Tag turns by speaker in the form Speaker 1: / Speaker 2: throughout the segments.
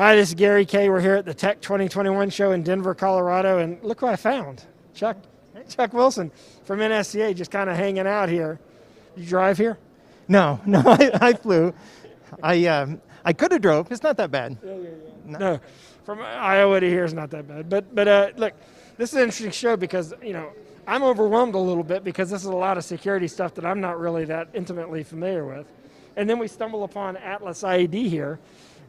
Speaker 1: Hi, this is Gary Kayye. We're here at the Tech 2021 show in Denver, Colorado, and look who I found. Chuck Wilson from NSCA, just kind of hanging out here. You drive here?
Speaker 2: No, I flew. I could have drove. It's not that bad.
Speaker 1: No, from Iowa to here is not that bad. But look, this is an interesting show because, I'm overwhelmed a little bit because this is a lot of security stuff that I'm not really that intimately familiar with. And then we stumble upon Atlas IED here,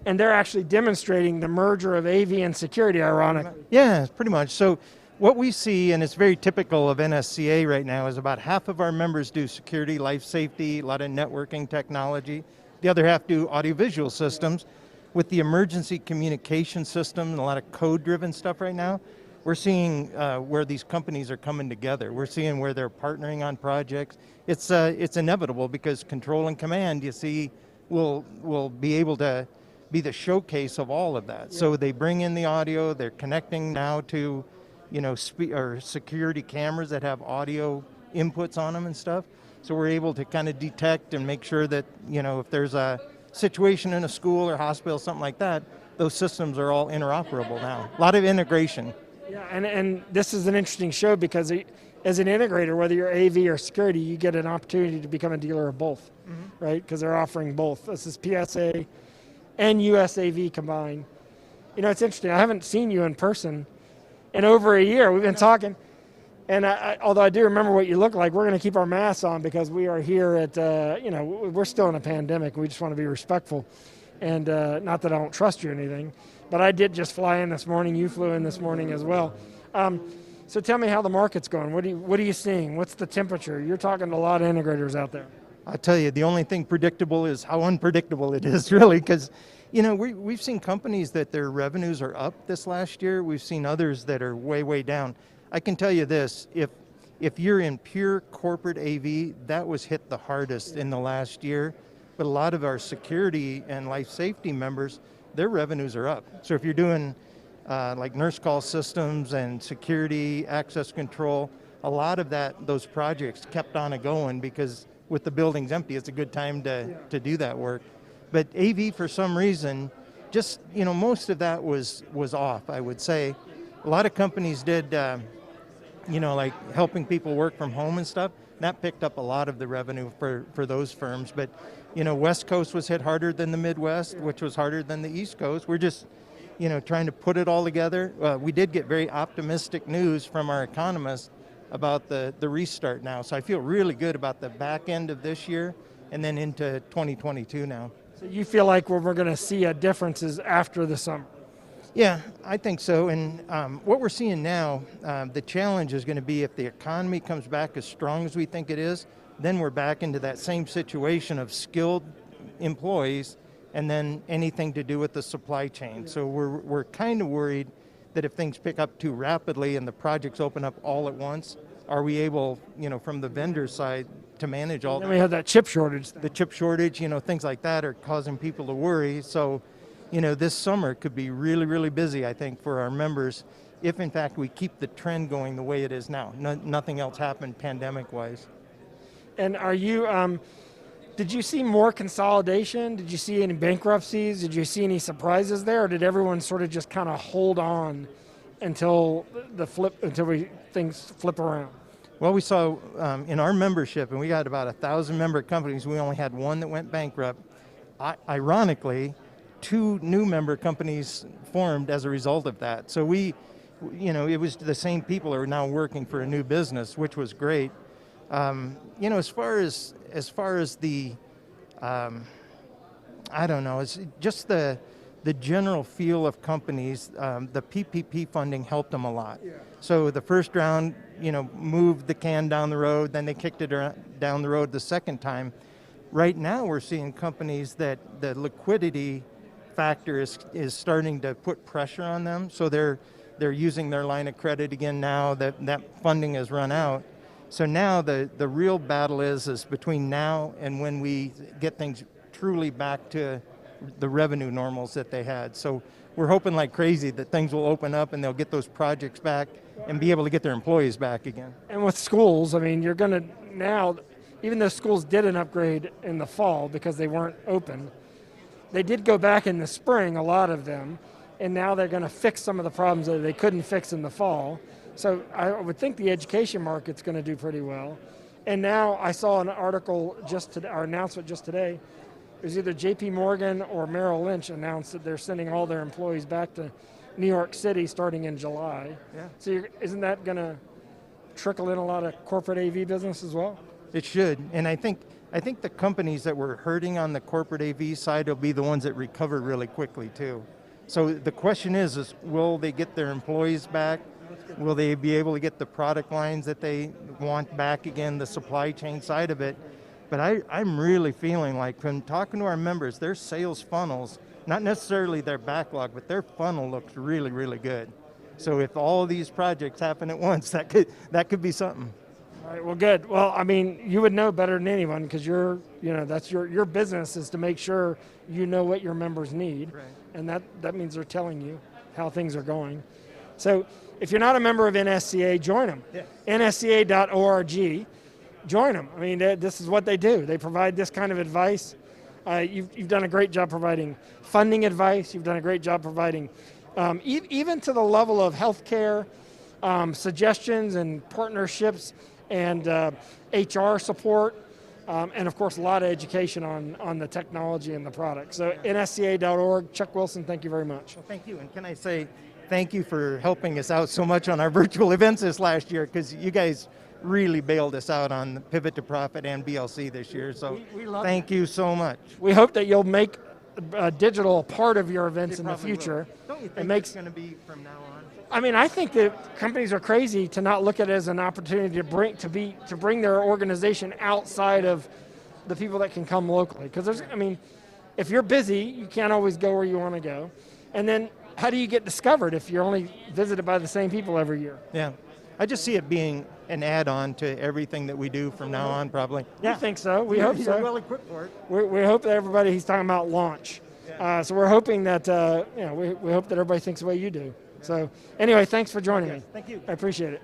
Speaker 1: and they're actually demonstrating the merger of AV and security, ironically.
Speaker 2: Yeah, pretty much. So what we see, and it's very typical of NSCA right now, is about half of our members do security, life safety, a lot of networking technology. The other half do audiovisual systems. With the emergency communication system and a lot of code-driven stuff right now, we're seeing where these companies are coming together. We're seeing where they're partnering on projects. It's inevitable because control and command, you see, will be able to be the showcase of all of that. Yeah. So they bring in the audio, they're connecting now to, or security cameras that have audio inputs on them and stuff. So we're able to kind of detect and make sure that, if there's a situation in a school or hospital, something like that, those systems are all interoperable now. A lot of integration.
Speaker 1: Yeah, and this is an interesting show because as an integrator, whether you're AV or security, you get an opportunity to become a dealer of both, right? Because they're offering both. This is PSA and USAV combined. It's interesting. I haven't seen you in person in over a year. We've been talking, and although I do remember what you look like, we're going to keep our masks on because we are here at, we're still in a pandemic. We just want to be respectful, and not that I don't trust you or anything, but I did just fly in this morning. You flew in this morning as well. So tell me how the market's going. What are you seeing? What's the temperature? You're talking to a lot of integrators out there.
Speaker 2: I'll tell you, the only thing predictable is how unpredictable it is, really, because we've seen companies that their revenues are up this last year. We've seen others that are way, way down. I can tell you this, if you're in pure corporate AV, that was hit the hardest in the last year. But a lot of our security and life safety members, their revenues are up. So if you're doing like nurse call systems and security, access control, a lot of those projects kept on going because with the buildings empty, it's a good time to do that work. But AV, for some reason, just, most of that was off, I would say. A lot of companies did, like helping people work from home and stuff. That picked up a lot of the revenue for those firms. But, West Coast was hit harder than the Midwest, which was harder than the East Coast. We're just, trying to put it all together. We did get very optimistic news from our economists about the restart now. So I feel really good about the back end of this year and then into 2022 now.
Speaker 1: So you feel like we're going to see a differences after the summer?
Speaker 2: Yeah, I think so. And what we're seeing now, the challenge is going to be if the economy comes back as strong as we think it is, then we're back into that same situation of skilled employees and then anything to do with the supply chain. So we're kind of worried that if things pick up too rapidly and the projects open up all at once, are we able, from the vendor side to manage all that?
Speaker 1: Then we have that chip shortage.
Speaker 2: The chip shortage, things like that are causing people to worry. So, this summer could be really, really busy, I think, for our members if, in fact, we keep the trend going the way it is now. Nothing else happened pandemic-wise.
Speaker 1: And are you, did you see more consolidation? Did you see any bankruptcies? Did you see any surprises there? Or did everyone sort of just kind of hold on until things flip around?
Speaker 2: Well, we saw in our membership, and we got about 1,000 member companies, we only had one that went bankrupt. Ironically, 2 new member companies formed as a result of that. So it was the same people who are now working for a new business, which was great. As far as the, I don't know, it's just the general feel of companies. The PPP funding helped them a lot. Yeah. So the first round, moved the can down the road, then they kicked it down the road the second time. Right now we're seeing companies that the liquidity factor is starting to put pressure on them. So they're using their line of credit again now that funding has run out. So now the real battle is between now and when we get things truly back to the revenue normals that they had. So we're hoping like crazy that things will open up and they'll get those projects back and be able to get their employees back again.
Speaker 1: And with schools, I mean, you're going to now, even though schools did an upgrade in the fall because they weren't open, They did go back in the spring, a lot of them, and now they're going to fix some of the problems that they couldn't fix in the fall. So I would think the education market's going to do pretty well. And now I saw an article just today, our announcement just today. It was either JP Morgan or Merrill Lynch announced that they're sending all their employees back to New York City starting in July.
Speaker 2: Yeah.
Speaker 1: So isn't that going to trickle in a lot of corporate AV business as well?
Speaker 2: It should, and I think the companies that were hurting on the corporate AV side will be the ones that recover really quickly too. So the question is will they get their employees back? Will they be able to get the product lines that they want back again, the supply chain side of it? But I'm really feeling like, from talking to our members, their sales funnels, not necessarily their backlog, but their funnel looks really, really good. So if all these projects happen at once, that could be something.
Speaker 1: All right, well, good. Well, I mean, you would know better than anyone because that's your business is to make sure you know what your members need.
Speaker 2: Right.
Speaker 1: And that means they're telling you how things are going. So if you're not a member of NSCA, join them.
Speaker 2: Yeah.
Speaker 1: NSCA.org, join them. I mean, this is what they do. They provide this kind of advice. You've done a great job providing funding advice. You've done a great job providing even to the level of healthcare suggestions and partnerships and HR support, and of course a lot of education on the technology and the product. So NSCA.org, Chuck Wilson, thank you very much.
Speaker 2: Well, thank you, and can I say thank you for helping us out so much on our virtual events this last year, because you guys really bailed us out on the Pivot to Profit and BLC this year, so
Speaker 1: we love
Speaker 2: thank you so much.
Speaker 1: We hope that you'll make digital a part of your events in the future.
Speaker 2: Will. Don't you think
Speaker 1: It makes
Speaker 2: it's going to be from now on?
Speaker 1: I mean, I think that companies are crazy to not look at it as an opportunity to bring their organization outside of the people that can come locally. Because if you're busy, you can't always go where you want to go. And then how do you get discovered if you're only visited by the same people every year?
Speaker 2: Yeah, I just see it being an add-on to everything that we do from now on, probably.
Speaker 1: Yeah, I think so. We hope so.
Speaker 2: You're well equipped for it.
Speaker 1: We hope that everybody. He's talking about launch.
Speaker 2: Yeah.
Speaker 1: So we're hoping that we hope that everybody thinks the way you do. So anyway, thanks for joining me.
Speaker 2: Thank you.
Speaker 1: I appreciate it.